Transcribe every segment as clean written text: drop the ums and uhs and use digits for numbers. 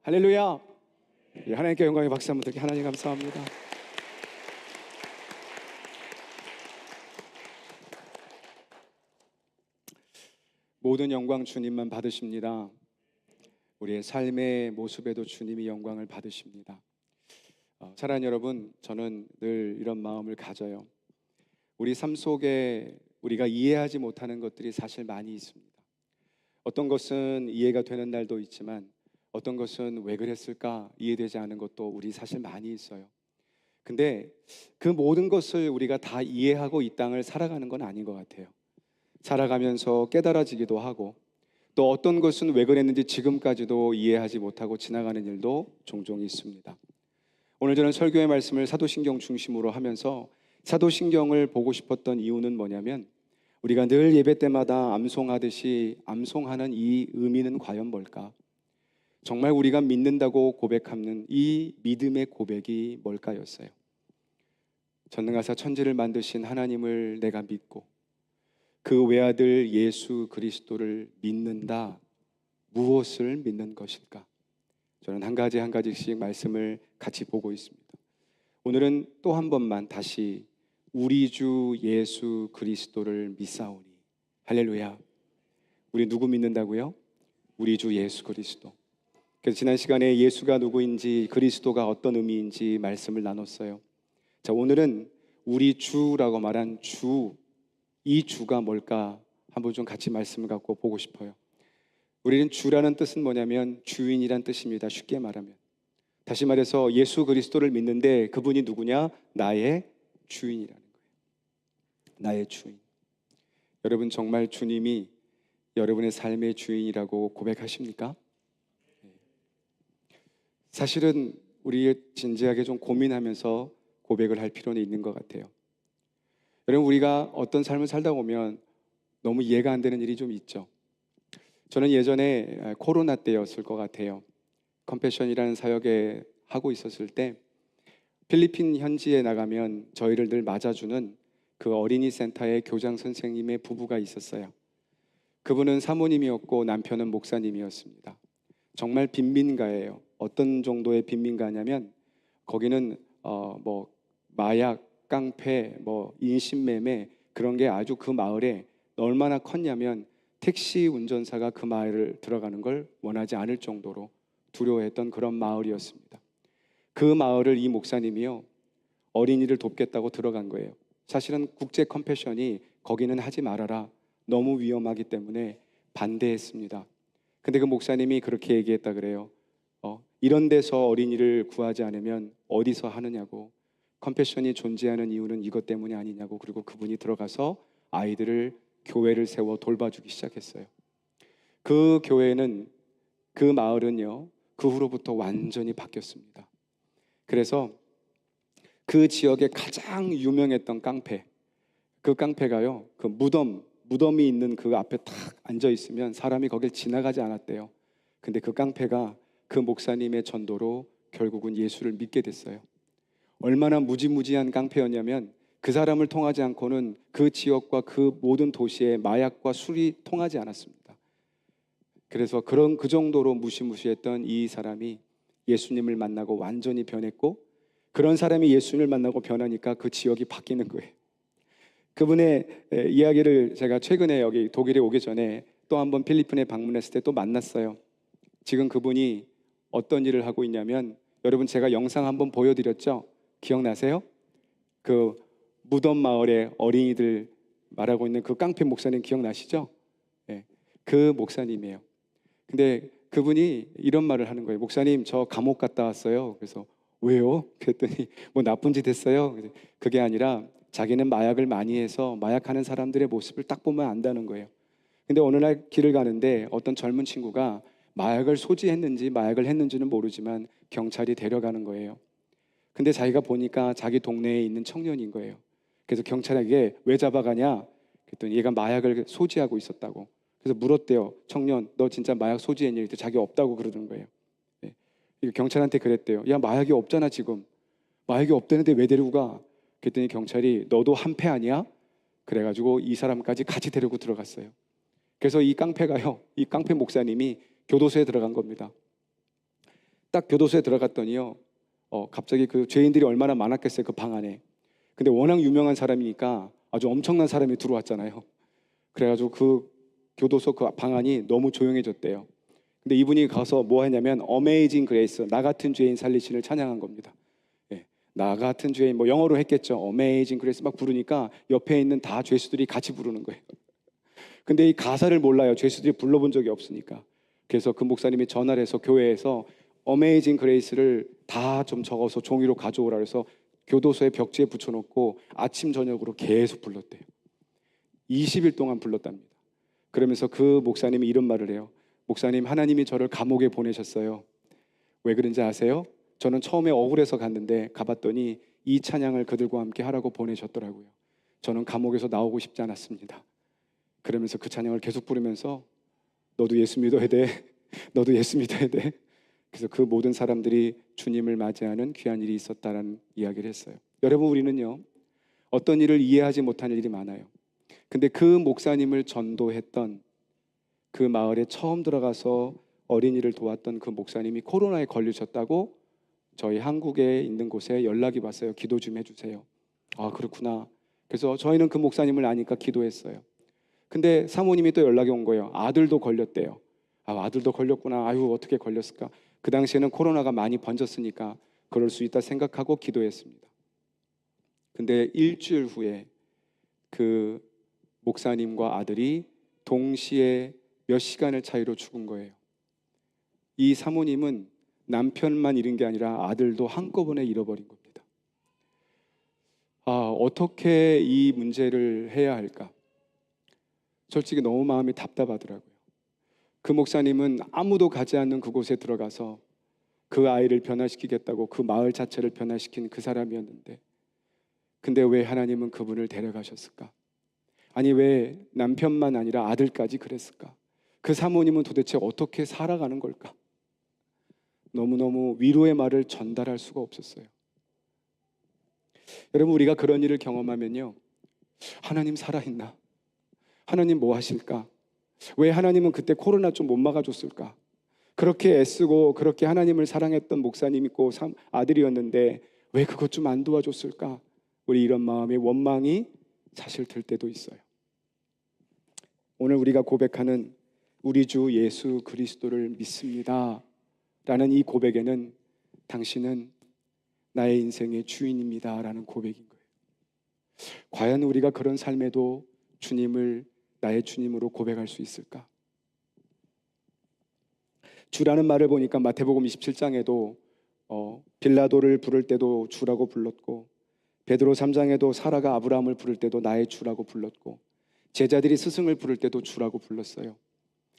할렐루야. 하나님께 영광의 박수 한번 드리게. 하나님 감사합니다. 모든 영광 주님만 받으십니다. 우리의 삶의 모습에도 주님이 영광을 받으십니다. 사랑하는 여러분, 저는 늘 이런 마음을 가져요. 우리 삶 속에 우리가 이해하지 못하는 것들이 사실 많이 있습니다. 어떤 것은 이해가 되는 날도 있지만 어떤 것은 왜 그랬을까 이해되지 않은 것도 우리 사실 많이 있어요. 근데 그 모든 것을 우리가 다 이해하고 이 땅을 살아가는 건 아닌 것 같아요. 살아가면서 깨달아지기도 하고 또 어떤 것은 왜 그랬는지 지금까지도 이해하지 못하고 지나가는 일도 종종 있습니다. 오늘 저는 설교의 말씀을 사도신경 중심으로 하면서 사도신경을 보고 싶었던 이유는 뭐냐면 우리가 늘 예배 때마다 암송하듯이 암송하는 이 의미는 과연 뭘까? 정말 우리가 믿는다고 고백하는 이 믿음의 고백이 뭘까였어요. 전능하사 천지를 만드신 하나님을 내가 믿고 그 외아들 예수 그리스도를 믿는다. 무엇을 믿는 것일까? 저는 한 가지씩 말씀을 같이 보고 있습니다. 오늘은 또 한 번만 다시 우리 주 예수 그리스도를 믿사오니. 할렐루야. 우리 누구 믿는다고요? 우리 주 예수 그리스도. 그래서 지난 시간에 예수가 누구인지 그리스도가 어떤 의미인지 말씀을 나눴어요. 자, 오늘은 우리 주라고 말한 주, 이 주가 뭘까 한번 좀 같이 말씀을 갖고 보고 싶어요. 우리는 주라는 뜻은 뭐냐면 주인이란 뜻입니다. 쉽게 말하면. 다시 말해서 예수 그리스도를 믿는데 그분이 누구냐? 나의 주인이라는 거예요. 나의 주인. 여러분 정말 주님이 여러분의 삶의 주인이라고 고백하십니까? 사실은 우리 진지하게 좀 고민하면서 고백을 할 필요는 있는 것 같아요. 여러분 우리가 어떤 삶을 살다 보면 너무 이해가 안 되는 일이 좀 있죠. 저는 예전에 코로나 때였을 것 같아요. 컴패션이라는 사역에 하고 있었을 때 필리핀 현지에 나가면 저희를 늘 맞아주는 그 어린이 센터의 교장 선생님의 부부가 있었어요. 그분은 사모님이었고 남편은 목사님이었습니다. 정말 빈민가예요. 어떤 정도의 빈민가냐면 거기는 마약, 깡패, 인신매매 그런 게 아주 그 마을에 얼마나 컸냐면 택시 운전사가 그 마을을 들어가는 걸 원하지 않을 정도로 두려워했던 그런 마을이었습니다. 그 마을을 이 목사님이요 어린이를 돕겠다고 들어간 거예요. 사실은 국제 컴패션이 거기는 하지 말아라. 너무 위험하기 때문에 반대했습니다. 근데 그 목사님이 그렇게 얘기했다 그래요. 이런 데서 어린이를 구하지 않으면 어디서 하느냐고. 컴패션이 존재하는 이유는 이것 때문이 아니냐고. 그리고 그분이 들어가서 아이들을 교회를 세워 돌봐주기 시작했어요. 그 교회는 그 마을은요 그 후로부터 완전히 바뀌었습니다. 그래서 그 지역에 가장 유명했던 깡패, 그 깡패가요 그 무덤이 있는 그 앞에 탁 앉아 있으면 사람이 거길 지나가지 않았대요. 근데 그 깡패가 그 목사님의 전도로 결국은 예수를 믿게 됐어요. 얼마나 무지무지한 깡패였냐면 그 사람을 통하지 않고는 그 지역과 그 모든 도시에 마약과 술이 통하지 않았습니다. 그래서 그 정도로 무시무시했던 이 사람이 예수님을 만나고 완전히 변했고, 그런 사람이 예수님을 만나고 변하니까 그 지역이 바뀌는 거예요. 그분의 이야기를 제가 최근에 여기 독일에 오기 전에 또 한번 필리핀에 방문했을 때 또 만났어요. 지금 그분이 어떤 일을 하고 있냐면, 여러분 제가 영상 한번 보여드렸죠? 기억나세요? 그 무덤 마을의 어린이들 말하고 있는 그 깡패 목사님 기억나시죠? 네, 그 목사님이에요. 근데 그분이 이런 말을 하는 거예요. 목사님 저 감옥 갔다 왔어요. 그래서 왜요? 그랬더니 뭐 나쁜 짓 했어요? 그게 아니라 자기는 마약을 많이 해서 마약하는 사람들의 모습을 딱 보면 안다는 거예요. 근데 어느 날 길을 가는데 어떤 젊은 친구가 마약을 소지했는지 마약을 했는지는 모르지만 경찰이 데려가는 거예요. 근데 자기가 보니까 자기 동네에 있는 청년인 거예요. 그래서 경찰에게 왜 잡아가냐? 그랬더니 얘가 마약을 소지하고 있었다고. 그래서 물었대요. 청년, 너 진짜 마약 소지했니? 그랬더니 자기 없다고 그러는 거예요. 네. 경찰한테 그랬대요. 야, 마약이 없잖아 지금. 마약이 없다는데 왜 데리고 가? 그랬더니 경찰이 너도 한패 아니야? 그래가지고 이 사람까지 같이 데리고 들어갔어요. 그래서 이 깡패 목사님이 교도소에 들어간 겁니다. 딱 교도소에 들어갔더니요, 갑자기 그 죄인들이 얼마나 많았겠어요, 그 방 안에. 근데 워낙 유명한 사람이니까 아주 엄청난 사람이 들어왔잖아요. 그래가지고 그 교도소 그 방 안이 너무 조용해졌대요. 근데 이분이 가서 뭐 했냐면 어메이징 그레이스, 나 같은 죄인 살리신을 찬양한 겁니다. 예, 나 같은 죄인, 뭐 영어로 했겠죠. 어메이징 그레이스 막 부르니까 옆에 있는 다 죄수들이 같이 부르는 거예요. 근데 이 가사를 몰라요. 죄수들이 불러본 적이 없으니까. 그래서 그 목사님이 전화를 해서 교회에서 어메이징 그레이스를 다 좀 적어서 종이로 가져오라 그래서 교도소의 벽지에 붙여놓고 아침 저녁으로 계속 불렀대요. 20일 동안 불렀답니다. 그러면서 그 목사님이 이런 말을 해요. 목사님, 하나님이 저를 감옥에 보내셨어요. 왜 그런지 아세요? 저는 처음에 억울해서 갔는데 가봤더니 이 찬양을 그들과 함께 하라고 보내셨더라고요. 저는 감옥에서 나오고 싶지 않았습니다. 그러면서 그 찬양을 계속 부르면서 너도 예수 믿어야 돼. 너도 예수 믿어야 돼. 그래서 그 모든 사람들이 주님을 맞이하는 귀한 일이 있었다라는 이야기를 했어요. 여러분, 우리는요, 어떤 일을 이해하지 못하는 일이 많아요. 근데 그 목사님을 전도했던 그 마을에 처음 들어가서 어린이를 도왔던 그 목사님이 코로나에 걸리셨다고 저희 한국에 있는 곳에 연락이 왔어요. 기도 좀 해주세요. 아, 그렇구나. 그래서 저희는 그 목사님을 아니까 기도했어요. 근데 사모님이 또 연락이 온 거예요. 아들도 걸렸대요. 아, 아들도 걸렸구나. 아유, 어떻게 걸렸을까? 그 당시에는 코로나가 많이 번졌으니까 그럴 수 있다 생각하고 기도했습니다. 근데 일주일 후에 그 목사님과 아들이 동시에 몇 시간을 차이로 죽은 거예요. 이 사모님은 남편만 잃은 게 아니라 아들도 한꺼번에 잃어버린 겁니다. 아, 어떻게 이 문제를 해야 할까? 솔직히 너무 마음이 답답하더라고요. 그 목사님은 아무도 가지 않는 그곳에 들어가서 그 아이를 변화시키겠다고 그 마을 자체를 변화시킨 그 사람이었는데, 근데 왜 하나님은 그분을 데려가셨을까? 아니, 왜 남편만 아니라 아들까지 그랬을까? 그 사모님은 도대체 어떻게 살아가는 걸까? 너무너무 위로의 말을 전달할 수가 없었어요. 여러분, 우리가 그런 일을 경험하면요, 하나님 살아있나? 하나님 뭐 하실까? 왜 하나님은 그때 코로나 좀 못 막아줬을까? 그렇게 애쓰고 그렇게 하나님을 사랑했던 목사님 있고 아들이었는데 왜 그것 좀 안 도와줬을까? 우리 이런 마음의 원망이 사실 들 때도 있어요. 오늘 우리가 고백하는 우리 주 예수 그리스도를 믿습니다 라는 이 고백에는 당신은 나의 인생의 주인입니다 라는 고백인 거예요. 과연 우리가 그런 삶에도 주님을 나의 주님으로 고백할 수 있을까? 주라는 말을 보니까 마태복음 27장에도 빌라도를 부를 때도 주라고 불렀고, 베드로 3장에도 사라가 아브라함을 부를 때도 나의 주라고 불렀고, 제자들이 스승을 부를 때도 주라고 불렀어요.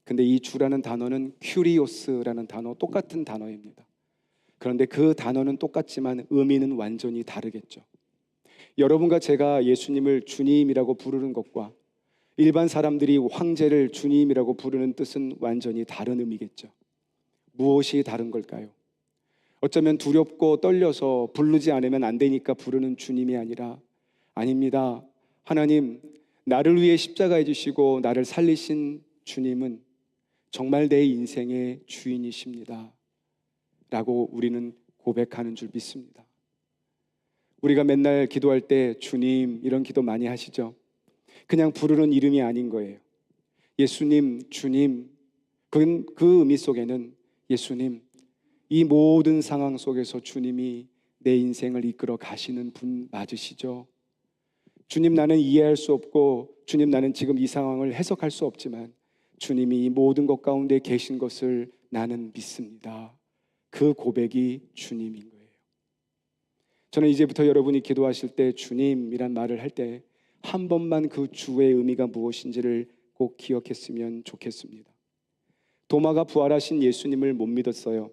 근데 이 주라는 단어는 큐리오스라는 단어, 똑같은 단어입니다. 그런데 그 단어는 똑같지만 의미는 완전히 다르겠죠. 여러분과 제가 예수님을 주님이라고 부르는 것과 일반 사람들이 황제를 주님이라고 부르는 뜻은 완전히 다른 의미겠죠. 무엇이 다른 걸까요? 어쩌면 두렵고 떨려서 부르지 않으면 안 되니까 부르는 주님이 아니라, 아닙니다. 하나님, 나를 위해 십자가에 지시고 나를 살리신 주님은 정말 내 인생의 주인이십니다 라고 우리는 고백하는 줄 믿습니다. 우리가 맨날 기도할 때 주님 이런 기도 많이 하시죠? 그냥 부르는 이름이 아닌 거예요. 예수님, 주님, 그 의미 속에는 예수님, 이 모든 상황 속에서 주님이 내 인생을 이끌어 가시는 분 맞으시죠? 주님, 나는 이해할 수 없고 주님, 나는 지금 이 상황을 해석할 수 없지만 주님이 이 모든 것 가운데 계신 것을 나는 믿습니다. 그 고백이 주님인 거예요. 저는 이제부터 여러분이 기도하실 때 주님이란 말을 할 때 한 번만 그 주의 의미가 무엇인지를 꼭 기억했으면 좋겠습니다. 도마가 부활하신 예수님을 못 믿었어요.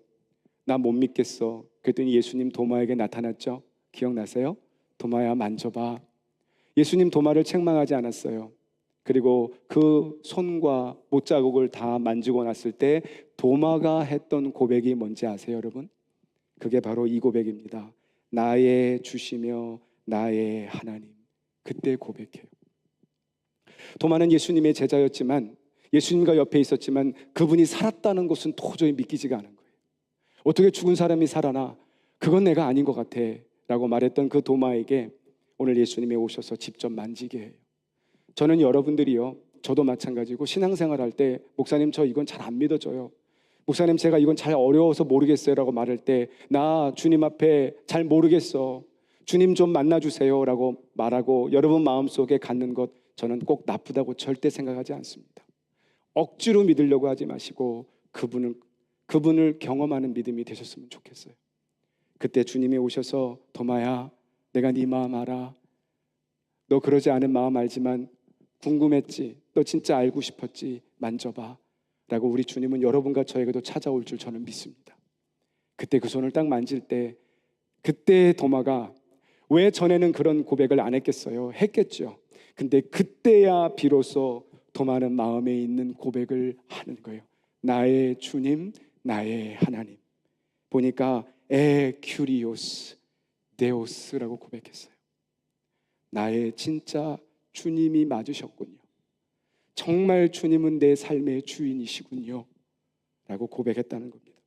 나 못 믿겠어. 그랬더니 예수님 도마에게 나타났죠. 기억나세요? 도마야, 만져봐. 예수님 도마를 책망하지 않았어요. 그리고 그 손과 못자국을 다 만지고 났을 때 도마가 했던 고백이 뭔지 아세요, 여러분? 그게 바로 이 고백입니다. 나의 주시며 나의 하나님. 그때 고백해요. 도마는 예수님의 제자였지만, 예수님과 옆에 있었지만 그분이 살았다는 것은 도저히 믿기지가 않은 거예요. 어떻게 죽은 사람이 살아나? 그건 내가 아닌 것 같아 라고 말했던 그 도마에게 오늘 예수님이 오셔서 직접 만지게 해요. 저는 여러분들이요, 저도 마찬가지고 신앙생활 할 때 목사님 저 이건 잘 안 믿어져요, 목사님 제가 이건 잘 어려워서 모르겠어요 라고 말할 때 나 주님 앞에 잘 모르겠어, 주님 좀 만나주세요 라고 말하고 여러분 마음속에 갖는 것, 저는 꼭 나쁘다고 절대 생각하지 않습니다. 억지로 믿으려고 하지 마시고 그분을 경험하는 믿음이 되셨으면 좋겠어요. 그때 주님이 오셔서 도마야, 내가 네 마음 알아. 너 그러지 않은 마음 알지만 궁금했지, 너 진짜 알고 싶었지, 만져봐 라고 우리 주님은 여러분과 저에게도 찾아올 줄 저는 믿습니다. 그때 그 손을 딱 만질 때, 그때 도마가 왜 전에는 그런 고백을 안 했겠어요? 했겠죠. 근데 그때야 비로소 도마는 마음에 있는 고백을 하는 거예요. 나의 주님, 나의 하나님. 보니까 큐리오스 데오스라고 고백했어요. 나의 진짜 주님이 맞으셨군요. 정말 주님은 내 삶의 주인이시군요 라고 고백했다는 겁니다.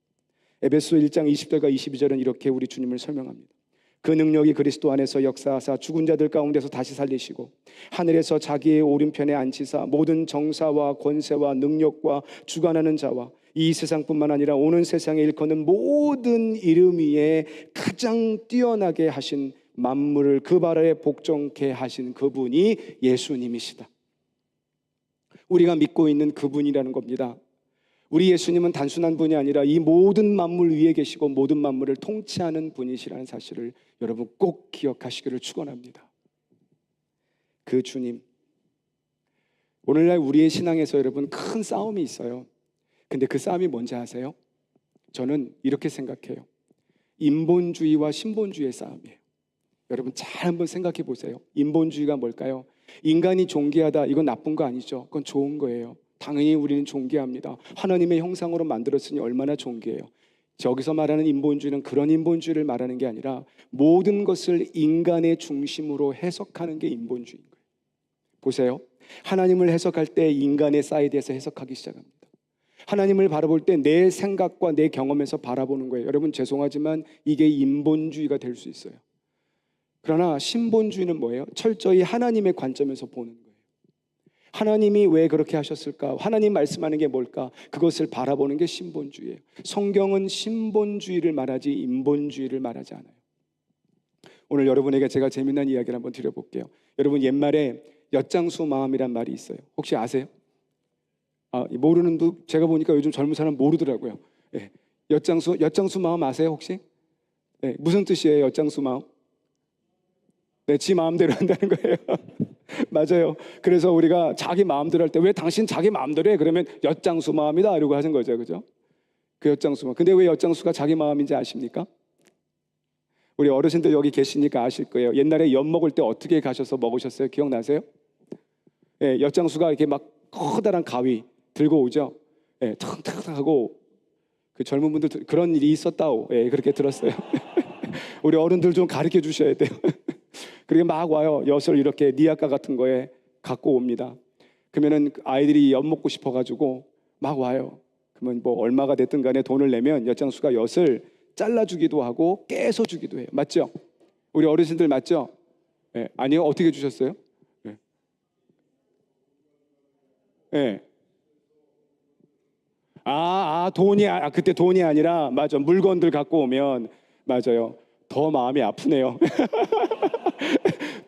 에베소 1장 20절과 22절은 이렇게 우리 주님을 설명합니다. 그 능력이 그리스도 안에서 역사하사 죽은 자들 가운데서 다시 살리시고 하늘에서 자기의 오른편에 앉히사 모든 정사와 권세와 능력과 주관하는 자와 이 세상뿐만 아니라 오는 세상에 일컫는 모든 이름 위에 가장 뛰어나게 하신, 만물을 그 발 아래 복종케 하신 그분이 예수님이시다. 우리가 믿고 있는 그분이라는 겁니다. 우리 예수님은 단순한 분이 아니라 이 모든 만물 위에 계시고 모든 만물을 통치하는 분이시라는 사실을 여러분 꼭 기억하시기를 축원합니다. 그 주님, 오늘날 우리의 신앙에서 여러분 큰 싸움이 있어요. 근데 그 싸움이 뭔지 아세요? 저는 이렇게 생각해요. 인본주의와 신본주의의 싸움이에요. 여러분 잘 한번 생각해 보세요. 인본주의가 뭘까요? 인간이 존귀하다, 이건 나쁜 거 아니죠. 그건 좋은 거예요. 당연히 우리는 존귀합니다. 하나님의 형상으로 만들었으니 얼마나 존귀해요. 저기서 말하는 인본주의는 그런 인본주의를 말하는 게 아니라 모든 것을 인간의 중심으로 해석하는 게 인본주의인 거예요. 보세요. 하나님을 해석할 때 인간의 사이드에서 해석하기 시작합니다. 하나님을 바라볼 때 내 생각과 내 경험에서 바라보는 거예요. 여러분 죄송하지만 이게 인본주의가 될 수 있어요. 그러나 신본주의는 뭐예요? 철저히 하나님의 관점에서 보는 거예요. 하나님이 왜 그렇게 하셨을까? 하나님 말씀하는 게 뭘까? 그것을 바라보는 게 신본주의예요. 성경은 신본주의를 말하지 인본주의를 말하지 않아요. 오늘 여러분에게 제가 재미난 이야기를 한번 드려볼게요. 여러분 옛말에 엿장수 마음이란 말이 있어요. 혹시 아세요? 모르는 분, 제가 보니까 요즘 젊은 사람 모르더라고요. 예. 엿장수 마음 아세요 혹시? 네, 무슨 뜻이에요 엿장수 마음? 네, 지 마음대로 한다는 거예요. 맞아요. 그래서 우리가 자기 마음대로 할 때 왜 당신 자기 마음대로 해? 그러면 엿장수 마음이다 이러고 하는 거죠, 그죠? 그 엿장수 마음. 근데 왜 엿장수가 자기 마음인지 아십니까? 우리 어르신들 여기 계시니까 아실 거예요. 옛날에 엿 먹을 때 어떻게 가셔서 먹으셨어요? 기억나세요? 예, 엿장수가 이렇게 막 커다란 가위 들고 오죠. 예, 탁탁탁 하고 그 젊은 분들 그런 일이 있었다오. 예, 그렇게 들었어요. 우리 어른들 좀 가르쳐 주셔야 돼요. 그리고 막 와요. 엿을 이렇게 니아까 같은 거에 갖고 옵니다. 그러면은 아이들이 엿 먹고 싶어가지고 막 와요. 그러면 뭐 얼마가 됐든 간에 돈을 내면 엿장수가 엿을 잘라주기도 하고 깨서 주기도 해요. 맞죠? 우리 어르신들 맞죠? 예, 아니요. 어떻게 주셨어요? 예. 예. 그때 돈이 아니라 맞아. 물건들 갖고 오면 맞아요. 더 마음이 아프네요.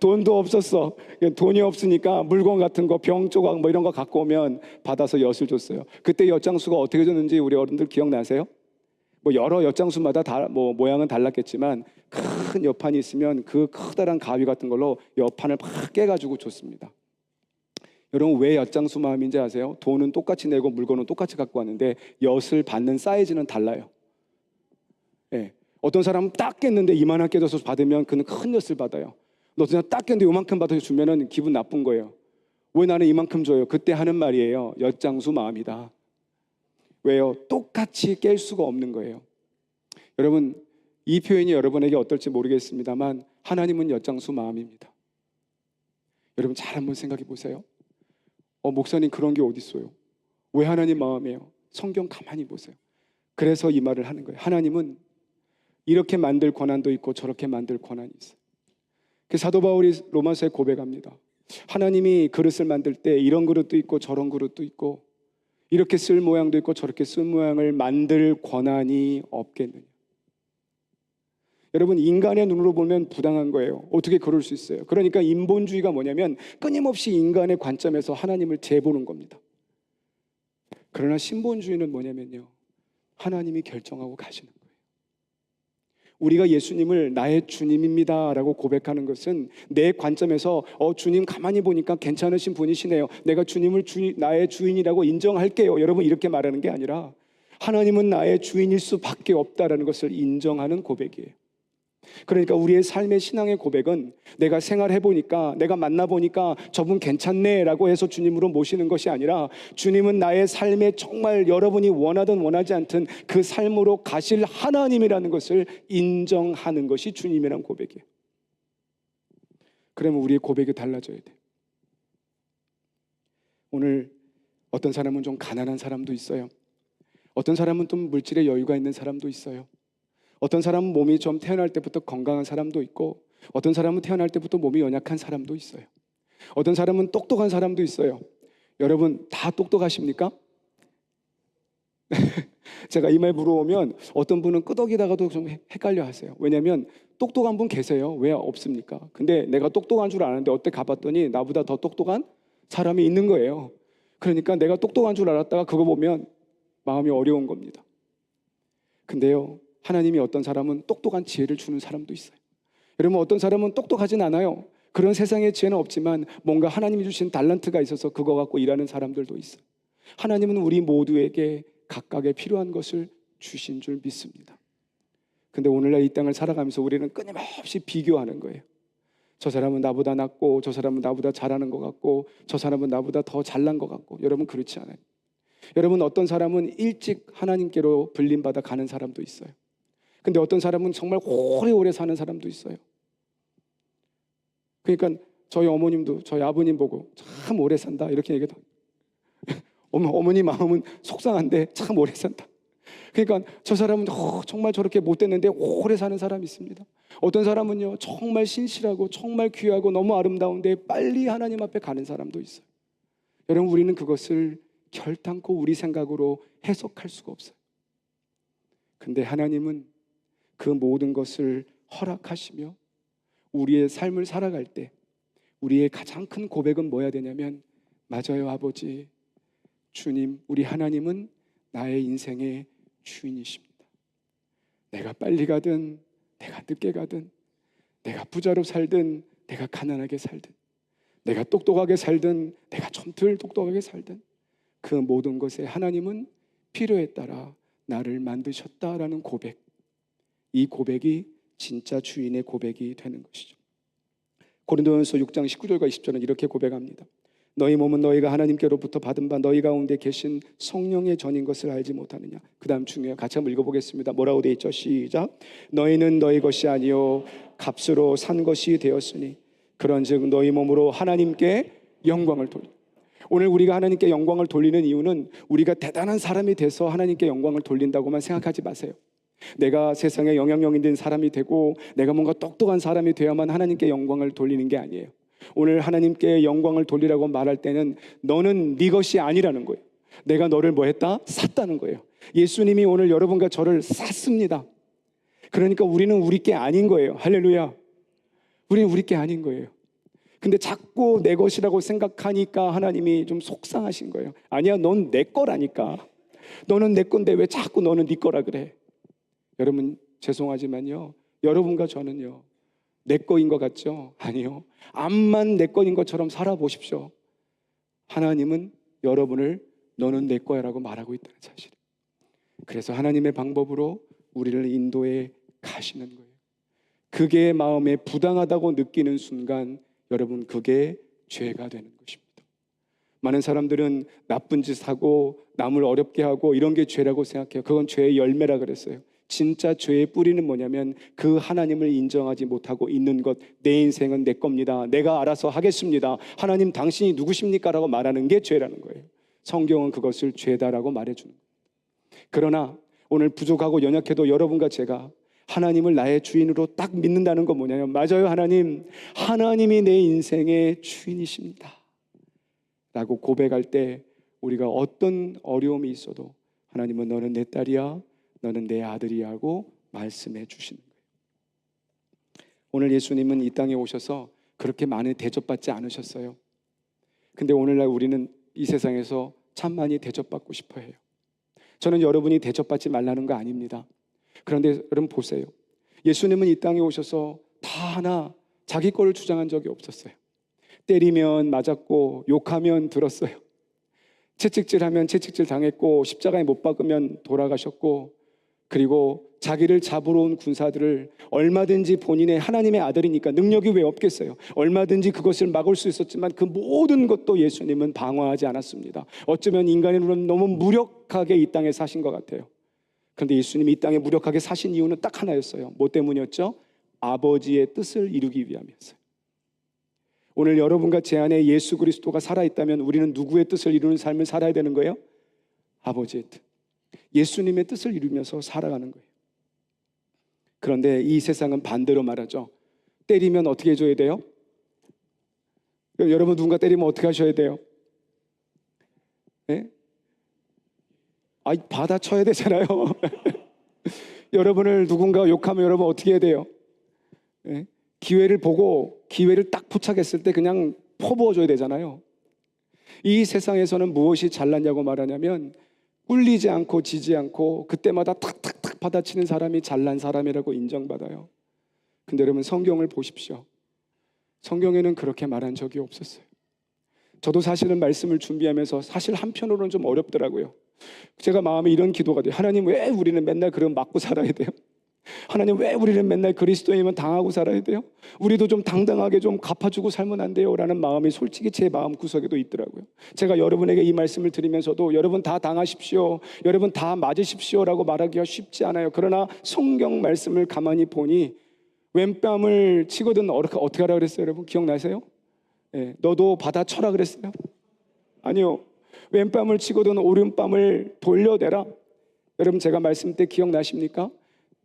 돈도 없었어. 돈이 없으니까 물건 같은 거, 병 조각 뭐 이런 거 갖고 오면 받아서 엿을 줬어요. 그때 엿장수가 어떻게 줬는지 우리 어른들 기억나세요? 뭐 여러 엿장수마다 뭐 모양은 달랐겠지만 큰 엿판이 있으면 그 커다란 가위 같은 걸로 엿판을 막 깨가지고 줬습니다. 여러분 왜 엿장수 마음인지 아세요? 돈은 똑같이 내고 물건은 똑같이 갖고 왔는데 엿을 받는 사이즈는 달라요. 예. 어떤 사람은 딱 깼는데 이만한 깨져서 받으면 그는 큰 엿을 받아요. 너 그냥 딱 깼는데 요만큼 받아서 주면은 기분 나쁜 거예요. 왜 나는 이만큼 줘요? 그때 하는 말이에요. 엿장수 마음이다. 왜요? 똑같이 깰 수가 없는 거예요. 여러분 이 표현이 여러분에게 어떨지 모르겠습니다만 하나님은 엿장수 마음입니다. 여러분 잘 한번 생각해 보세요. 목사님 그런 게 어디 있어요? 왜 하나님 마음이에요? 성경 가만히 보세요. 그래서 이 말을 하는 거예요. 하나님은 이렇게 만들 권한도 있고 저렇게 만들 권한이 있어요. 그 사도 바울이 로마서에 고백합니다. 하나님이 그릇을 만들 때 이런 그릇도 있고 저런 그릇도 있고 이렇게 쓸 모양도 있고 저렇게 쓸 모양을 만들 권한이 없겠느냐. 여러분, 인간의 눈으로 보면 부당한 거예요. 어떻게 그럴 수 있어요? 그러니까 인본주의가 뭐냐면 끊임없이 인간의 관점에서 하나님을 재보는 겁니다. 그러나 신본주의는 뭐냐면요, 하나님이 결정하고 가시는 거예요. 우리가 예수님을 나의 주님입니다 라고 고백하는 것은 내 관점에서 주님 가만히 보니까 괜찮으신 분이시네요, 내가 주님을 나의 주인이라고 인정할게요, 여러분, 이렇게 말하는 게 아니라 하나님은 나의 주인일 수밖에 없다라는 것을 인정하는 고백이에요. 그러니까 우리의 삶의 신앙의 고백은 내가 생활해보니까, 내가 만나보니까 저분 괜찮네 라고 해서 주님으로 모시는 것이 아니라 주님은 나의 삶에 정말 여러분이 원하든 원하지 않든 그 삶으로 가실 하나님이라는 것을 인정하는 것이 주님이란 고백이에요. 그러면 우리의 고백이 달라져야 돼요. 오늘 어떤 사람은 좀 가난한 사람도 있어요. 어떤 사람은 좀 물질의 여유가 있는 사람도 있어요. 어떤 사람은 몸이 좀 태어날 때부터 건강한 사람도 있고, 어떤 사람은 태어날 때부터 몸이 연약한 사람도 있어요. 어떤 사람은 똑똑한 사람도 있어요. 여러분 다 똑똑하십니까? 제가 이 말 물어보면 어떤 분은 끄덕이다가도 좀 헷갈려 하세요. 왜냐하면 똑똑한 분 계세요. 왜 없습니까? 근데 내가 똑똑한 줄 아는데 어때 가봤더니 나보다 더 똑똑한 사람이 있는 거예요. 그러니까 내가 똑똑한 줄 알았다가 그거 보면 마음이 어려운 겁니다. 근데요, 하나님이 어떤 사람은 똑똑한 지혜를 주는 사람도 있어요. 여러분, 어떤 사람은 똑똑하진 않아요. 그런 세상에 지혜는 없지만 뭔가 하나님이 주신 달란트가 있어서 그거 갖고 일하는 사람들도 있어요. 하나님은 우리 모두에게 각각의 필요한 것을 주신 줄 믿습니다. 근데 오늘날 이 땅을 살아가면서 우리는 끊임없이 비교하는 거예요. 저 사람은 나보다 낫고, 저 사람은 나보다 잘하는 것 같고, 저 사람은 나보다 더 잘난 것 같고. 여러분, 그렇지 않아요. 여러분, 어떤 사람은 일찍 하나님께로 불림받아 가는 사람도 있어요. 근데 어떤 사람은 정말 오래오래 사는 사람도 있어요. 그러니까 저희 어머님도 저희 아버님 보고 참 오래 산다 이렇게 얘기해도 어머니 마음은 속상한데 참 오래 산다. 그러니까 저 사람은 정말 저렇게 못됐는데 오래 사는 사람이 있습니다. 어떤 사람은요, 정말 신실하고 정말 귀하고 너무 아름다운데 빨리 하나님 앞에 가는 사람도 있어요. 여러분, 우리는 그것을 결단코 우리 생각으로 해석할 수가 없어요. 근데 하나님은 그 모든 것을 허락하시며 우리의 삶을 살아갈 때 우리의 가장 큰 고백은 뭐야 되냐면, 맞아요 아버지, 주님, 우리 하나님은 나의 인생의 주인이십니다. 내가 빨리 가든 내가 늦게 가든, 내가 부자로 살든 내가 가난하게 살든, 내가 똑똑하게 살든 내가 좀 덜 똑똑하게 살든, 그 모든 것에 하나님은 필요에 따라 나를 만드셨다라는 고백, 이 고백이 진짜 주인의 고백이 되는 것이죠. 고린도전서 6장 19절과 20절은 이렇게 고백합니다. 너희 몸은 너희가 하나님께로부터 받은 바 너희 가운데 계신 성령의 전인 것을 알지 못하느냐. 그 다음 중요해요. 같이 한번 읽어보겠습니다. 뭐라고 되어 있죠? 시작. 너희는 너희 것이 아니요 값으로 산 것이 되었으니 그런즉 너희 몸으로 하나님께 영광을 돌리. 오늘 우리가 하나님께 영광을 돌리는 이유는 우리가 대단한 사람이 돼서 하나님께 영광을 돌린다고만 생각하지 마세요. 내가 세상에 영향력 있는 사람이 되고 내가 뭔가 똑똑한 사람이 되어야만 하나님께 영광을 돌리는 게 아니에요. 오늘 하나님께 영광을 돌리라고 말할 때는 너는 네 것이 아니라는 거예요. 내가 너를 뭐 했다? 샀다는 거예요. 예수님이 오늘 여러분과 저를 샀습니다. 그러니까 우리는 우리 게 아닌 거예요. 할렐루야. 우리는 우리 게 아닌 거예요. 근데 자꾸 내 것이라고 생각하니까 하나님이 좀 속상하신 거예요. 아니야, 넌 내 거라니까. 너는 내 건데 왜 자꾸 너는 네 거라 그래. 여러분, 죄송하지만요, 여러분과 저는요 내 거인 것 같죠? 아니요, 암만 내 거인 것처럼 살아보십시오. 하나님은 여러분을 너는 내 거야 라고 말하고 있다는 사실. 그래서 하나님의 방법으로 우리를 인도해 가시는 거예요. 그게 마음에 부당하다고 느끼는 순간 여러분, 그게 죄가 되는 것입니다. 많은 사람들은 나쁜 짓 하고 남을 어렵게 하고 이런 게 죄라고 생각해요. 그건 죄의 열매라 그랬어요. 진짜 죄의 뿌리는 뭐냐면 그 하나님을 인정하지 못하고 있는 것. 내 인생은 내 겁니다, 내가 알아서 하겠습니다, 하나님 당신이 누구십니까? 라고 말하는 게 죄라는 거예요. 성경은 그것을 죄다라고 말해주는 거예요. 그러나 오늘 부족하고 연약해도 여러분과 제가 하나님을 나의 주인으로 딱 믿는다는 건 뭐냐면, 맞아요, 하나님이 내 인생의 주인이십니다 라고 고백할 때 우리가 어떤 어려움이 있어도 하나님은 너는 내 딸이야, 너는 내 아들이야 하고 말씀해 주시는 거예요. 오늘 예수님은 이 땅에 오셔서 그렇게 많이 대접받지 않으셨어요. 근데 오늘날 우리는 이 세상에서 참 많이 대접받고 싶어 해요. 저는 여러분이 대접받지 말라는 거 아닙니다. 그런데 여러분 보세요. 예수님은 이 땅에 오셔서 다 하나 자기 거를 주장한 적이 없었어요. 때리면 맞았고, 욕하면 들었어요. 채찍질하면 채찍질 당했고, 십자가에 못 박으면 돌아가셨고, 그리고 자기를 잡으러 온 군사들을 얼마든지 본인의 하나님의 아들이니까 능력이 왜 없겠어요? 얼마든지 그것을 막을 수 있었지만 그 모든 것도 예수님은 방어하지 않았습니다. 어쩌면 인간으로는 너무 무력하게 이 땅에 사신 것 같아요. 그런데 예수님이 이 땅에 무력하게 사신 이유는 딱 하나였어요. 뭐 때문이었죠? 아버지의 뜻을 이루기 위함이었어요. 오늘 여러분과 제 안에 예수 그리스도가 살아있다면 우리는 누구의 뜻을 이루는 삶을 살아야 되는 거예요? 아버지의 뜻, 예수님의 뜻을 이루면서 살아가는 거예요. 그런데 이 세상은 반대로 말하죠. 때리면 어떻게 해줘야 돼요? 여러분 누군가 때리면 어떻게 하셔야 돼요? 네? 받아쳐야 되잖아요. 여러분을 누군가 욕하면 여러분 어떻게 해야 돼요? 네? 기회를 보고 기회를 딱 포착했을 때 그냥 퍼부어줘야 되잖아요. 이 세상에서는 무엇이 잘났냐고 말하냐면 꿀리지 않고 지지 않고 그때마다 탁탁탁 받아치는 사람이 잘난 사람이라고 인정받아요. 근데 여러분 성경을 보십시오. 성경에는 그렇게 말한 적이 없었어요. 저도 사실은 말씀을 준비하면서 사실 한편으로는 좀 어렵더라고요. 제가 마음에 이런 기도가 돼요. 하나님 왜 우리는 맨날 그런 맞고 살아야 돼요? 하나님 왜 우리는 맨날 그리스도인이면 당하고 살아야 돼요? 우리도 좀 당당하게 좀 갚아주고 살면 안 돼요? 라는 마음이 솔직히 제 마음 구석에도 있더라고요. 제가 여러분에게 이 말씀을 드리면서도 여러분 다 당하십시오, 여러분 다 맞으십시오 라고 말하기가 쉽지 않아요. 그러나 성경 말씀을 가만히 보니 왼뺨을 치거든 어떻게 하라 그랬어요? 여러분 기억나세요? 네, 너도 받아쳐라 그랬어요? 아니요. 왼뺨을 치거든 오른뺨을 돌려대라. 여러분 제가 말씀 때 기억나십니까?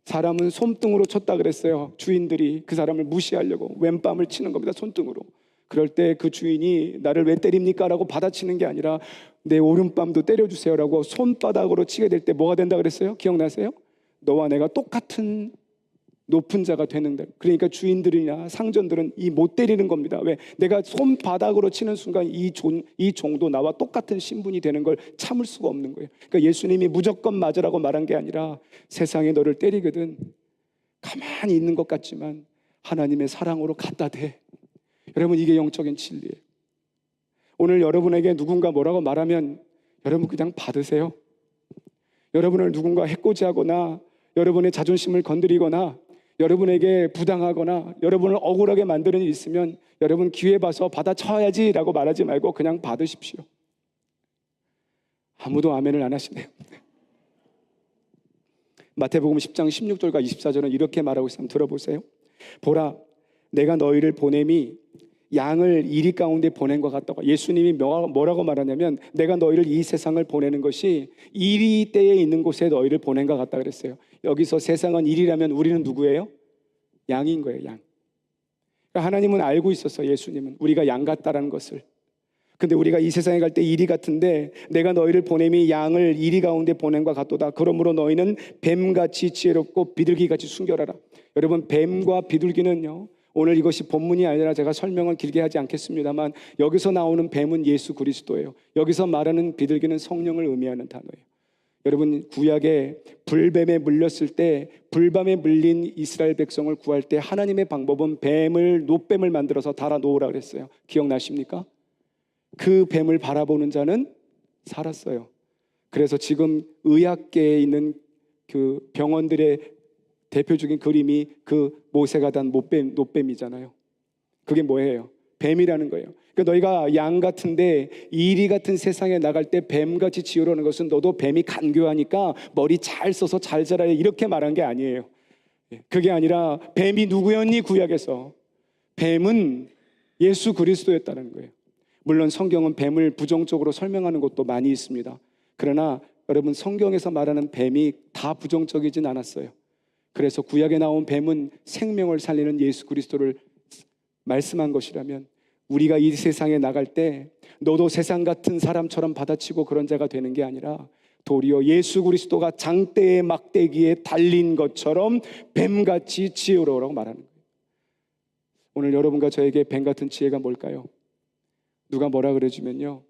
사람은 손등으로 쳤다 그랬어요. 주인들이 그 사람을 무시하려고 왼뺨을 치는 겁니다. 손등으로. 그럴 때 그 주인이 나를 왜 때립니까? 라고 받아치는 게 아니라 내 오른뺨도 때려주세요 라고 손바닥으로 치게 될 때 뭐가 된다 그랬어요? 기억나세요? 너와 내가 똑같은 높은 자가 되는데, 그러니까 주인들이나 상전들은 이 못 때리는 겁니다. 왜? 내가 손바닥으로 치는 순간 이 종도 나와 똑같은 신분이 되는 걸 참을 수가 없는 거예요. 그러니까 예수님이 무조건 맞으라고 말한 게 아니라 세상에 너를 때리거든 가만히 있는 것 같지만 하나님의 사랑으로 갖다 대. 여러분 이게 영적인 진리예요. 오늘 여러분에게 누군가 뭐라고 말하면 여러분 그냥 받으세요. 여러분을 누군가 해코지하거나 여러분의 자존심을 건드리거나 여러분에게 부당하거나 여러분을 억울하게 만드는 일이 있으면 여러분 기회 봐서 받아쳐야지 라고 말하지 말고 그냥 받으십시오. 아무도 아멘을 안 하시네요. 마태복음 10장 16절과 24절은 이렇게 말하고 있으면 들어보세요. 보라 내가 너희를 보냄이 양을 이리 가운데 보낸 것 같다고. 예수님이 뭐라고 말하냐면 내가 너희를 이 세상을 보내는 것이 이리 때에 있는 곳에 너희를 보낸 것 같다 그랬어요. 여기서 세상은 일이라면 우리는 누구예요? 양인 거예요. 양. 그러니까 하나님은 알고 있었어요. 예수님은 우리가 양 같다라는 것을. 근데 우리가 이 세상에 갈 때 이리 같은데 내가 너희를 보냄이 양을 이리 가운데 보낸 것 같도다. 그러므로 너희는 뱀같이 지혜롭고 비둘기같이 순결하라. 여러분 뱀과 비둘기는요, 오늘 이것이 본문이 아니라 제가 설명을 길게 하지 않겠습니다만 여기서 나오는 뱀은 예수 그리스도예요. 여기서 말하는 비둘기는 성령을 의미하는 단어예요. 여러분 구약에 불뱀에 물렸을 때 불뱀에 물린 이스라엘 백성을 구할 때 하나님의 방법은 노뱀을 만들어서 달아 놓으라 그랬어요. 기억나십니까? 그 뱀을 바라보는 자는 살았어요. 그래서 지금 의학계에 있는 그 병원들의 대표적인 그림이 그 모세가 단 노뱀이잖아요. 그게 뭐예요? 뱀이라는 거예요. 그러니까 너희가 양 같은데 이리 같은 세상에 나갈 때 뱀같이 지으라는 것은 너도 뱀이 간교하니까 머리 잘 써서 잘 자라야 이렇게 말한 게 아니에요. 그게 아니라 뱀이 누구였니 구약에서? 뱀은 예수 그리스도였다는 거예요. 물론 성경은 뱀을 부정적으로 설명하는 것도 많이 있습니다. 그러나 여러분, 성경에서 말하는 뱀이 다 부정적이진 않았어요. 그래서 구약에 나온 뱀은 생명을 살리는 예수 그리스도를 말씀한 것이라면, 우리가 이 세상에 나갈 때 너도 세상 같은 사람처럼 받아치고 그런 자가 되는 게 아니라, 도리어 예수 그리스도가 장대의 막대기에 달린 것처럼 뱀같이 지혜로우라고 말하는 거예요. 오늘 여러분과 저에게 뱀 같은 지혜가 뭘까요? 누가 뭐라 그래주면요,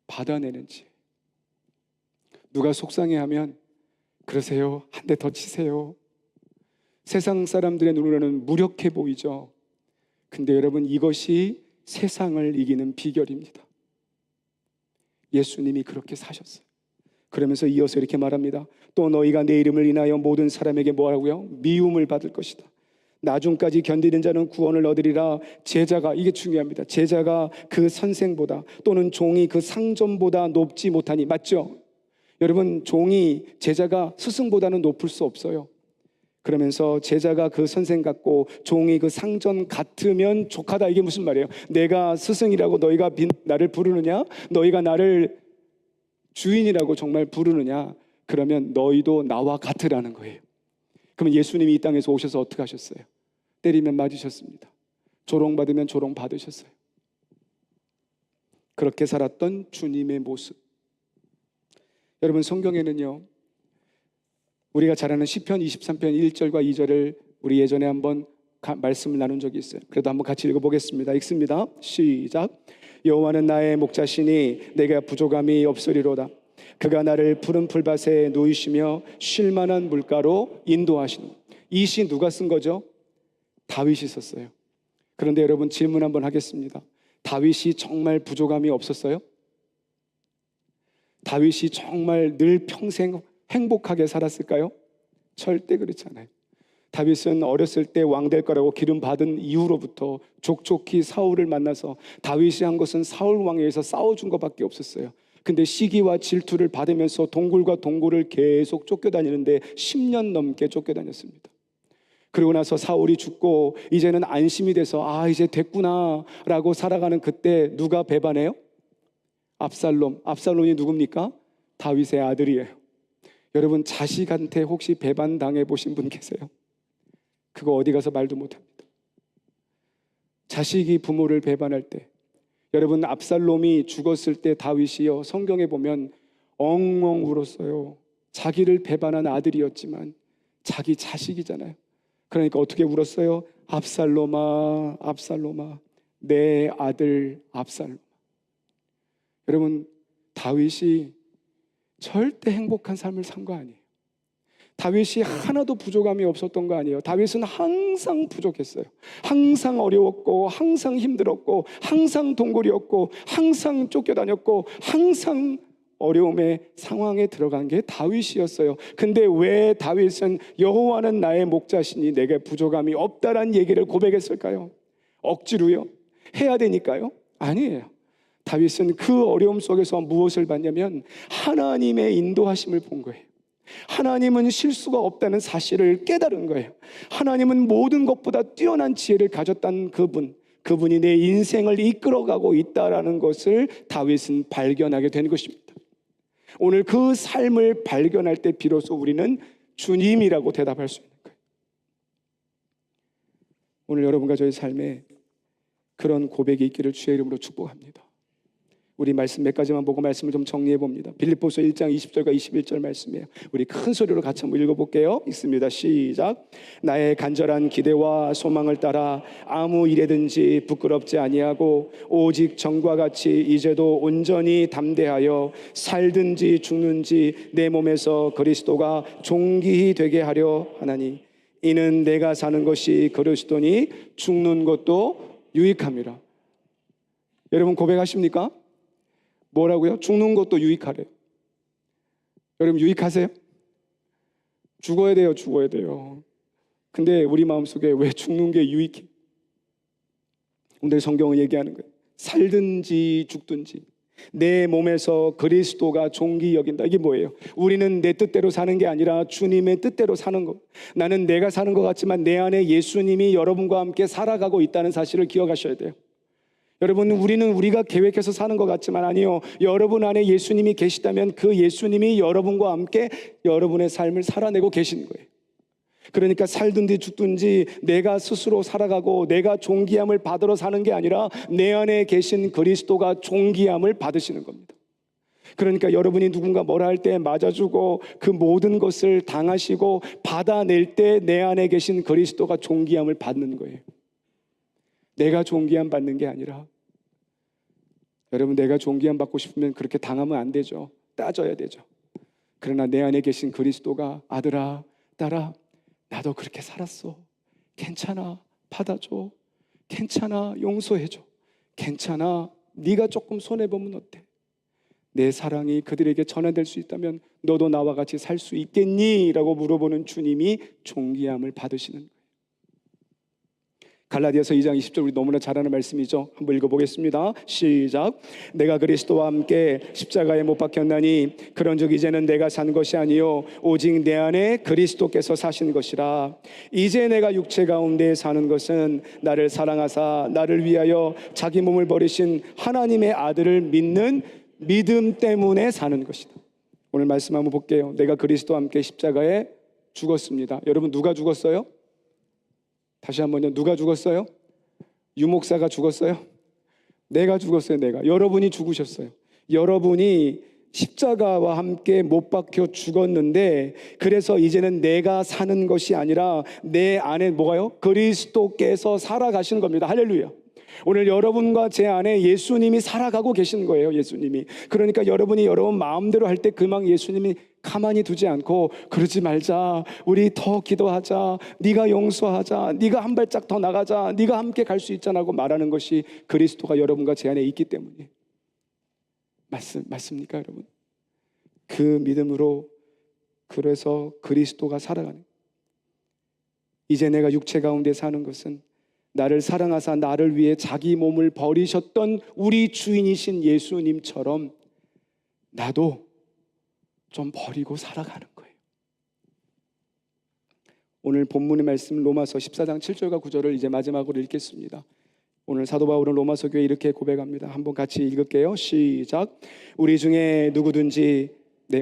받아내는 지혜. 누가 속상해하면 그러세요, 한 대 더 치세요. 세상 사람들의 눈으로는 무력해 보이죠. 근데 여러분, 이것이 세상을 이기는 비결입니다. 예수님이 그렇게 사셨어요. 그러면서 이어서 이렇게 말합니다. 또 너희가 내 이름을 인하여 모든 사람에게 뭐라고요? 미움을 받을 것이다. 나중까지 견디는 자는 구원을 얻으리라. 제자가, 이게 중요합니다. 제자가 그 선생보다, 또는 종이 그 상전보다 높지 못하니. 맞죠? 여러분, 종이 제자가 스승보다는 높을 수 없어요. 그러면서 제자가 그 선생 같고 종이 그 상전 같으면 족하다. 이게 무슨 말이에요? 내가 스승이라고 너희가 나를 부르느냐? 너희가 나를 주인이라고 정말 부르느냐? 그러면 너희도 나와 같으라는 거예요. 그러면 예수님이 이 땅에서 오셔서 어떻게 하셨어요? 때리면 맞으셨습니다. 조롱받으면 조롱 받으셨어요. 그렇게 살았던 주님의 모습. 여러분, 성경에는요, 우리가 잘 아는 시편 23편 1절과 2절을 우리 예전에 한번 말씀을 나눈 적이 있어요. 그래도 한번 같이 읽어보겠습니다. 읽습니다. 시작. 여호와는 나의 목자시니 내가 부족함이 없으리로다. 그가 나를 푸른 풀밭에 누이시며 쉴 만한 물가로 인도하시니. 이 시 누가 쓴 거죠? 다윗이 썼어요. 그런데 여러분, 질문 한번 하겠습니다. 다윗이 정말 부족함이 없었어요? 다윗이 정말 늘 평생 행복하게 살았을까요? 절대 그렇지 않아요. 다윗은 어렸을 때 왕 될 거라고 기름 받은 이후로부터 족족히 사울을 만나서 다윗이 한 것은 사울 왕에 의해서 싸워준 것밖에 없었어요. 근데 시기와 질투를 받으면서 동굴과 동굴을 계속 쫓겨다니는데 10년 넘게 쫓겨다녔습니다. 그리고 나서 사울이 죽고 이제는 안심이 돼서 이제 됐구나 라고 살아가는 그때 누가 배반해요? 압살롬. 압살롬이 누굽니까? 다윗의 아들이에요. 여러분, 자식한테 혹시 배반당해 보신 분 계세요? 그거 어디 가서 말도 못합니다. 자식이 부모를 배반할 때, 여러분, 압살롬이 죽었을 때 다윗이요, 성경에 보면 엉엉 울었어요. 자기를 배반한 아들이었지만 자기 자식이잖아요. 그러니까 어떻게 울었어요? 압살롬아, 압살롬아, 내 아들 압살롬. 여러분, 다윗이 절대 행복한 삶을 산 거 아니에요. 다윗이 하나도 부족함이 없었던 거 아니에요. 다윗은 항상 부족했어요. 항상 어려웠고, 항상 힘들었고, 항상 동굴이었고, 항상 쫓겨다녔고, 항상 어려움의 상황에 들어간 게 다윗이었어요. 근데 왜 다윗은 여호와는 나의 목자시니 내게 부족함이 없다란 얘기를 고백했을까요? 억지로요? 해야 되니까요? 아니에요. 다윗은 그 어려움 속에서 무엇을 봤냐면 하나님의 인도하심을 본 거예요. 하나님은 실수가 없다는 사실을 깨달은 거예요. 하나님은 모든 것보다 뛰어난 지혜를 가졌다는 그분이 내 인생을 이끌어가고 있다는 것을 다윗은 발견하게 된 것입니다. 오늘 그 삶을 발견할 때 비로소 우리는 주님이라고 대답할 수 있는 거예요. 오늘 여러분과 저의 삶에 그런 고백이 있기를 주의 이름으로 축복합니다. 우리 말씀 몇 가지만 보고 말씀을 좀 정리해 봅니다. 빌립보서 1장 20절과 21절 말씀이에요. 우리 큰 소리로 같이 한번 읽어볼게요. 읽습니다. 시작. 나의 간절한 기대와 소망을 따라 아무 일에든지 부끄럽지 아니하고 오직 전과 같이 이제도 온전히 담대하여 살든지 죽는지 내 몸에서 그리스도가 존귀히 되게 하려 하나니 이는 내가 사는 것이 그리스도니 죽는 것도 유익함이라. 여러분 고백하십니까? 뭐라고요? 죽는 것도 유익하래요. 여러분 유익하세요? 죽어야 돼요, 죽어야 돼요. 근데 우리 마음속에 왜 죽는 게 유익해? 오늘 성경은 얘기하는 거예요. 살든지 죽든지 내 몸에서 그리스도가 존귀 여긴다. 이게 뭐예요? 우리는 내 뜻대로 사는 게 아니라 주님의 뜻대로 사는 것. 나는 내가 사는 것 같지만 내 안에 예수님이 여러분과 함께 살아가고 있다는 사실을 기억하셔야 돼요. 여러분, 우리는 우리가 계획해서 사는 것 같지만 아니요. 여러분 안에 예수님이 계시다면 그 예수님이 여러분과 함께 여러분의 삶을 살아내고 계시는 거예요. 그러니까 살든지 죽든지 내가 스스로 살아가고 내가 존귀함을 받으러 사는 게 아니라 내 안에 계신 그리스도가 존귀함을 받으시는 겁니다. 그러니까 여러분이 누군가 뭐라 할 때 맞아주고 그 모든 것을 당하시고 받아낼 때 내 안에 계신 그리스도가 존귀함을 받는 거예요. 내가 존귀함 받는 게 아니라, 여러분, 내가 존귀함 받고 싶으면 그렇게 당하면 안 되죠. 따져야 되죠. 그러나 내 안에 계신 그리스도가 아들아, 딸아, 나도 그렇게 살았어. 괜찮아, 받아줘. 괜찮아, 용서해줘. 괜찮아, 네가 조금 손해보면 어때? 내 사랑이 그들에게 전해될 수 있다면 너도 나와 같이 살 수 있겠니? 라고 물어보는 주님이 존귀함을 받으시는 거예요. 갈라디아서 2장 20절, 우리 너무나 잘 아는 말씀이죠. 한번 읽어보겠습니다. 시작. 내가 그리스도와 함께 십자가에 못 박혔나니 그런즉 이제는 내가 산 것이 아니요 오직 내 안에 그리스도께서 사신 것이라. 이제 내가 육체 가운데 사는 것은 나를 사랑하사 나를 위하여 자기 몸을 버리신 하나님의 아들을 믿는 믿음 때문에 사는 것이다. 오늘 말씀 한번 볼게요. 내가 그리스도와 함께 십자가에 죽었습니다. 여러분, 누가 죽었어요? 다시 한번요. 누가 죽었어요? 유목사가 죽었어요? 내가 죽었어요. 내가. 여러분이 죽으셨어요. 여러분이 십자가와 함께 못 박혀 죽었는데, 그래서 이제는 내가 사는 것이 아니라 내 안에 뭐가요? 그리스도께서 살아가신 겁니다. 할렐루야. 오늘 여러분과 제 안에 예수님이 살아가고 계신 거예요. 예수님이. 그러니까 여러분이 여러분 마음대로 할 때 그만 예수님이 가만히 두지 않고, 그러지 말자, 우리 더 기도하자, 네가 용서하자, 네가 한 발짝 더 나가자, 네가 함께 갈 수 있잖아 하고 말하는 것이 그리스도가 여러분과 제 안에 있기 때문이에요. 맞습니까 여러분? 그 믿음으로, 그래서 그리스도가 살아가는, 이제 내가 육체 가운데 사는 것은 나를 사랑하사 나를 위해 자기 몸을 버리셨던 우리 주인이신 예수님처럼 나도 좀 버리고 살아가는 거예요. 오늘 본문의 말씀 로마서 14장 7절과 9절을 이제 마지막으로 읽겠습니다. 오늘 사도 바울은 로마서 교회에 이렇게 고백합니다. 한번 같이 읽을게요. 시작. 우리 중에 누구든지,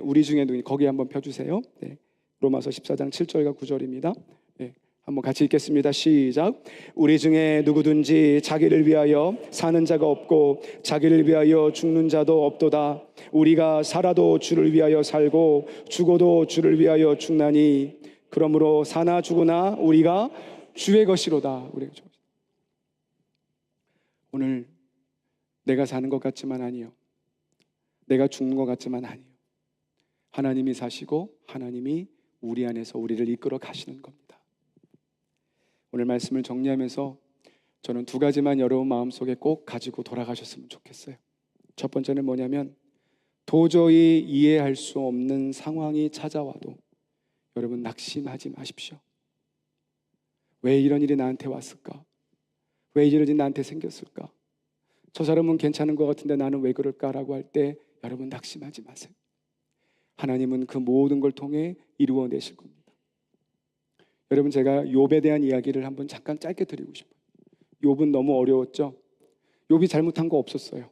우리 중에 누구든지, 거기 한번 펴주세요. 로마서 14장 7절과 9절입니다. 한번 같이 읽겠습니다. 시작. 우리 중에 누구든지 자기를 위하여 사는 자가 없고 자기를 위하여 죽는 자도 없도다. 우리가 살아도 주를 위하여 살고 죽어도 주를 위하여 죽나니 그러므로 사나 죽으나 우리가 주의 것이로다. 오늘 내가 사는 것 같지만 아니요, 내가 죽는 것 같지만 아니요, 하나님이 사시고 하나님이 우리 안에서 우리를 이끌어 가시는 겁니다. 오늘 말씀을 정리하면서 저는 두 가지만 여러분 마음속에 꼭 가지고 돌아가셨으면 좋겠어요. 첫 번째는 뭐냐면, 도저히 이해할 수 없는 상황이 찾아와도 여러분 낙심하지 마십시오. 왜 이런 일이 나한테 왔을까? 왜 이런 일이 나한테 생겼을까? 저 사람은 괜찮은 것 같은데 나는 왜 그럴까라고 할 때 여러분 낙심하지 마세요. 하나님은 그 모든 걸 통해 이루어내실 겁니다. 여러분, 제가 욥에 대한 이야기를 한번 잠깐 짧게 드리고 싶어요. 욥은 너무 어려웠죠. 욥이 잘못한 거 없었어요.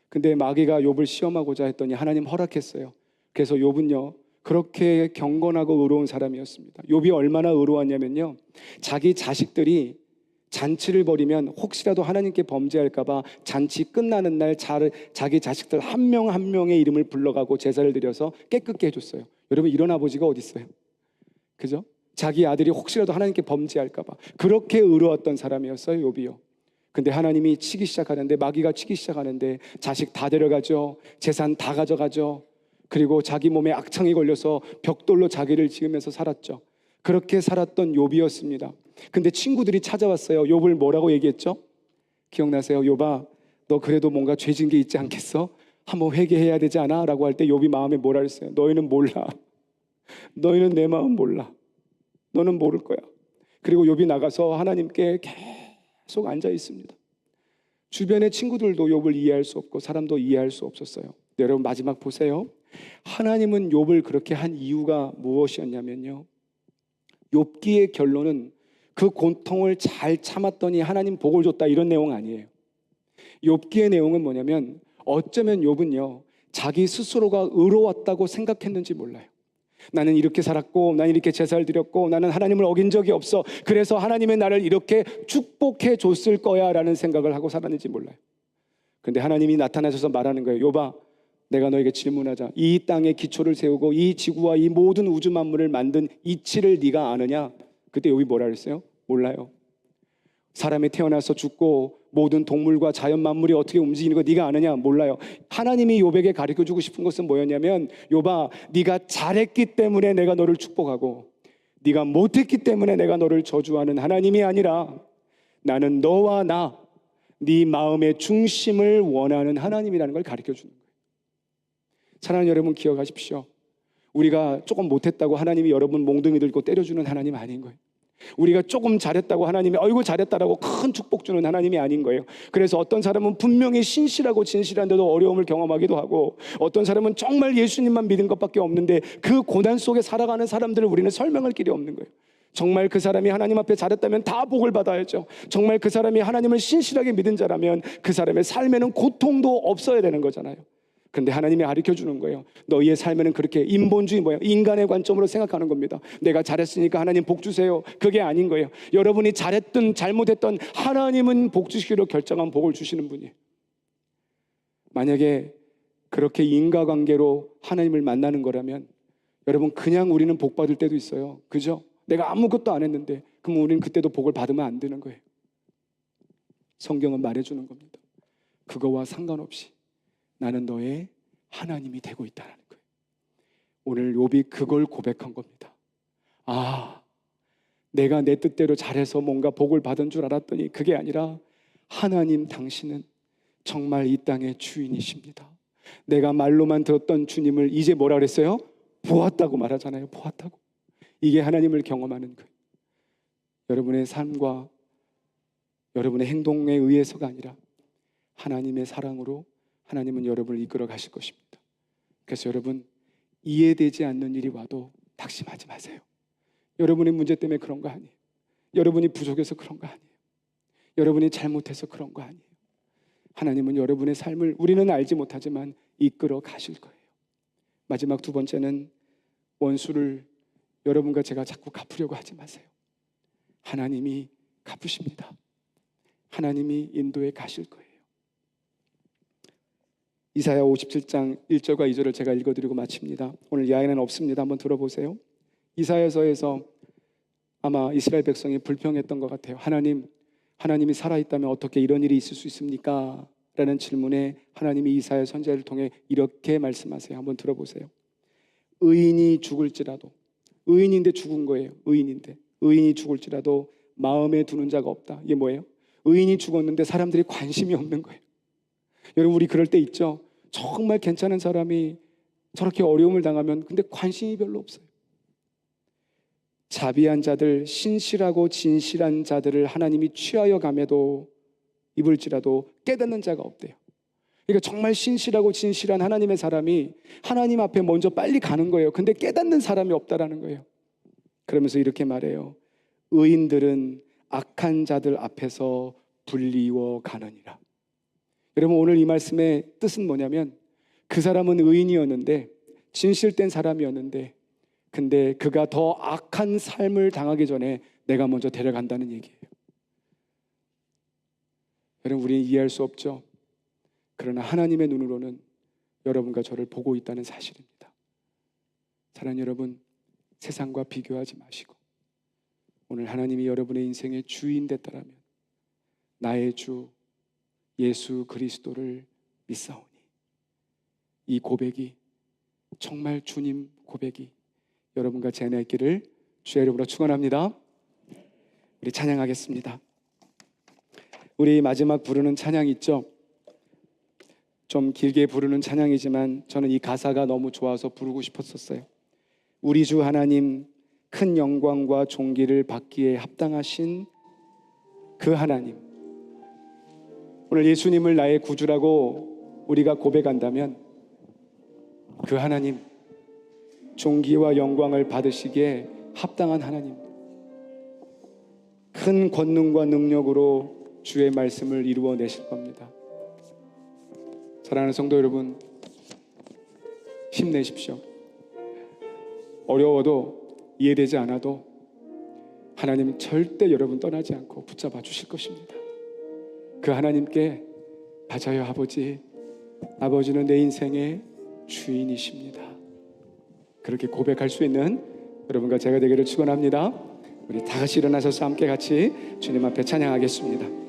근데 마귀가 욥을 시험하고자 했더니 하나님 허락했어요. 그래서 욥은요 그렇게 경건하고 의로운 사람이었습니다. 욥이 얼마나 의로웠냐면요, 자기 자식들이 잔치를 벌이면 혹시라도 하나님께 범죄할까 봐 잔치 끝나는 날 자기 자식들 한 명 한 명의 이름을 불러가고 제사를 드려서 깨끗게 해줬어요. 여러분, 이런 아버지가 어디 있어요? 그죠? 자기 아들이 혹시라도 하나님께 범죄할까 봐 그렇게 의로웠던 사람이었어요, 욥이요. 근데 하나님이 치기 시작하는데, 마귀가 치기 시작하는데 자식 다 데려가죠. 재산 다 가져가죠. 그리고 자기 몸에 악창이 걸려서 벽돌로 자기를 지으면서 살았죠. 그렇게 살았던 욥이었습니다. 근데 친구들이 찾아왔어요. 욥을 뭐라고 얘기했죠? 기억나세요? 욥아, 너 그래도 뭔가 죄진 게 있지 않겠어? 한번 회개해야 되지 않아? 라고 할 때 욥이 마음에 뭐라 했어요? 너희는 몰라. 너희는 내 마음 몰라. 너는 모를 거야. 그리고 욥이 나가서 하나님께 계속 앉아 있습니다. 주변의 친구들도 욥을 이해할 수 없고 사람도 이해할 수 없었어요. 여러분, 마지막 보세요. 하나님은 욥을 그렇게 한 이유가 무엇이었냐면요, 욥기의 결론은 그 고통을 잘 참았더니 하나님 복을 줬다, 이런 내용 아니에요. 욥기의 내용은 뭐냐면 어쩌면 욥은요 자기 스스로가 의로웠다고 생각했는지 몰라요. 나는 이렇게 살았고, 나는 이렇게 제사를 드렸고, 나는 하나님을 어긴 적이 없어. 그래서 하나님의 나를 이렇게 축복해 줬을 거야 라는 생각을 하고 살았는지 몰라요. 그런데 하나님이 나타나셔서 말하는 거예요. 욥아, 내가 너에게 질문하자. 이 땅에 기초를 세우고 이 지구와 이 모든 우주 만물을 만든 이치를 네가 아느냐? 그때 욥이 뭐라 그랬어요? 몰라요. 사람이 태어나서 죽고 모든 동물과 자연 만물이 어떻게 움직이는 거 네가 아느냐? 몰라요. 하나님이 욥에게 가르쳐주고 싶은 것은 뭐였냐면, 욥아, 네가 잘했기 때문에 내가 너를 축복하고 네가 못했기 때문에 내가 너를 저주하는 하나님이 아니라 나는 너와 나, 네 마음의 중심을 원하는 하나님이라는 걸 가르쳐주는 거예요. 사랑하는 여러분, 기억하십시오. 우리가 조금 못했다고 하나님이 여러분 몽둥이 들고 때려주는 하나님 아닌 거예요. 우리가 조금 잘했다고 하나님이 어이구 잘했다라고 큰 축복 주는 하나님이 아닌 거예요. 그래서 어떤 사람은 분명히 신실하고 진실한데도 어려움을 경험하기도 하고, 어떤 사람은 정말 예수님만 믿은 것밖에 없는데 그 고난 속에 살아가는 사람들을 우리는 설명할 길이 없는 거예요. 정말 그 사람이 하나님 앞에 잘했다면 다 복을 받아야죠. 정말 그 사람이 하나님을 신실하게 믿은 자라면 그 사람의 삶에는 고통도 없어야 되는 거잖아요. 그런데 하나님이 가르쳐주는 거예요. 너희의 삶에는 그렇게 인본주의, 인간의 관점으로 생각하는 겁니다. 내가 잘했으니까 하나님 복 주세요. 그게 아닌 거예요. 여러분이 잘했든 잘못했든 하나님은 복 주시기로 결정한 복을 주시는 분이에요. 만약에 그렇게 인과관계로 하나님을 만나는 거라면 여러분, 그냥 우리는 복 받을 때도 있어요. 그죠? 내가 아무것도 안 했는데 그럼 우리는 그때도 복을 받으면 안 되는 거예요. 성경은 말해주는 겁니다. 그거와 상관없이 나는 너의 하나님이 되고 있다는 거예요. 오늘 욥이 그걸 고백한 겁니다. 아, 내가 내 뜻대로 잘해서 뭔가 복을 받은 줄 알았더니 그게 아니라 하나님 당신은 정말 이 땅의 주인이십니다. 내가 말로만 들었던 주님을 이제 뭐라 그랬어요? 보았다고 말하잖아요. 보았다고. 이게 하나님을 경험하는 거예요. 여러분의 삶과 여러분의 행동에 의해서가 아니라 하나님의 사랑으로 하나님은 여러분을 이끌어 가실 것입니다. 그래서 여러분, 이해되지 않는 일이 와도 낙심하지 마세요. 여러분의 문제 때문에 그런 거 아니에요. 여러분이 부족해서 그런 거 아니에요. 여러분이 잘못해서 그런 거 아니에요. 하나님은 여러분의 삶을 우리는 알지 못하지만 이끌어 가실 거예요. 마지막 두 번째는 원수를 여러분과 제가 자꾸 갚으려고 하지 마세요. 하나님이 갚으십니다. 하나님이 인도해 가실 거예요. 이사야 57장 1절과 2절을 제가 읽어드리고 마칩니다. 오늘 이야기는 없습니다. 한번 들어보세요. 이사야서에서 아마 이스라엘 백성이 불평했던 것 같아요. 하나님이 살아있다면 어떻게 이런 일이 있을 수 있습니까? 라는 질문에 하나님이 이사야 선지자를 통해 이렇게 말씀하세요. 한번 들어보세요. 의인이 죽을지라도, 의인인데 죽은 거예요. 의인이 죽을지라도 마음에 두는 자가 없다. 이게 뭐예요? 의인이 죽었는데 사람들이 관심이 없는 거예요. 여러분, 우리 그럴 때 있죠? 정말 괜찮은 사람이 저렇게 어려움을 당하면 근데 관심이 별로 없어요. 자비한 자들, 신실하고 진실한 자들을 하나님이 취하여 감에도 입을지라도 깨닫는 자가 없대요. 그러니까 정말 신실하고 진실한 하나님의 사람이 하나님 앞에 먼저 빨리 가는 거예요. 근데 깨닫는 사람이 없다라는 거예요. 그러면서 이렇게 말해요. 의인들은 악한 자들 앞에서 불리워 가느니라. 여러분, 오늘 이 말씀의 뜻은 뭐냐면 그 사람은 의인이었는데, 진실된 사람이었는데, 근데 그가 더 악한 삶을 당하기 전에 내가 먼저 데려간다는 얘기예요. 여러분, 우리는 이해할 수 없죠. 그러나 하나님의 눈으로는 여러분과 저를 보고 있다는 사실입니다. 사랑하는 여러분, 세상과 비교하지 마시고 오늘 하나님이 여러분의 인생의 주인 됐다라면 나의 주 예수 그리스도를 믿사오니, 이 고백이 정말 주님 고백이 여러분과 제 안에 있기를 주의 이름으로 축원합니다. 우리 찬양하겠습니다. 우리 마지막 부르는 찬양 있죠? 좀 길게 부르는 찬양이지만 저는 이 가사가 너무 좋아서 부르고 싶었었어요. 우리 주 하나님, 큰 영광과 존귀를 받기에 합당하신 그 하나님, 오늘 예수님을 나의 구주라고 우리가 고백한다면 그 하나님, 존귀와 영광을 받으시기에 합당한 하나님, 큰 권능과 능력으로 주의 말씀을 이루어내실 겁니다. 사랑하는 성도 여러분, 힘내십시오. 어려워도 이해되지 않아도 하나님 절대 여러분 떠나지 않고 붙잡아 주실 것입니다. 그 하나님께 맞아요, 아버지. 아버지는 내 인생의 주인이십니다. 그렇게 고백할 수 있는 여러분과 제가 되기를 축원합니다. 우리 다 같이 일어나셔서 함께 같이 주님 앞에 찬양하겠습니다.